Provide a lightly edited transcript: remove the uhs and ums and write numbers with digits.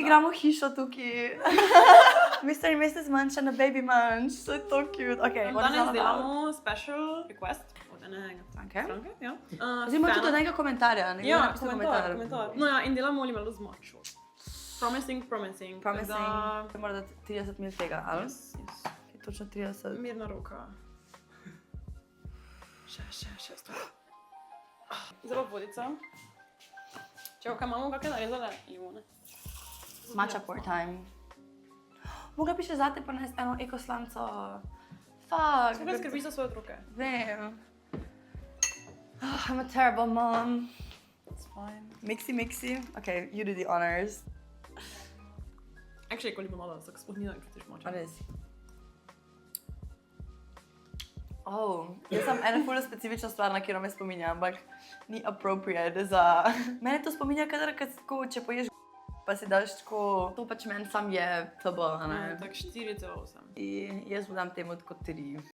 igramo hišo tukaj. Mr. in Mrs. Munch and a baby Munch. To je to cute. Okay, danes delamo special request od ene stranke. Ja. Oziroma tudi od enega komentarja. Ja, komentar. No ja, in delamo Oliver z mačo. Promising. Te mora dati 30 mil tega, ali? Yes. Je točno 30. Mirna roka. Še sto. Zelo vodica. Če kaj imamo kakšne narezale limone. Matcha pour time. Mogla bi še zate ponesti eno ekoslanco. Fuck. Skupaj skrbiš za svoje otroke. Vem. I'm a terrible mom. It's fine. Mixi. Okay, you do the honors. Actually, ko limonada, tako sploh ni da čutiš matcha. Res. Jaz sem ena ful specifična stvar, na katero me spominja, ampak ni appropriate za... Mene to spominja, če poješ pa si daš tako... To pač meni sam je tabo, a ne? Tak 4,8. In jaz mu dam temu tako 3.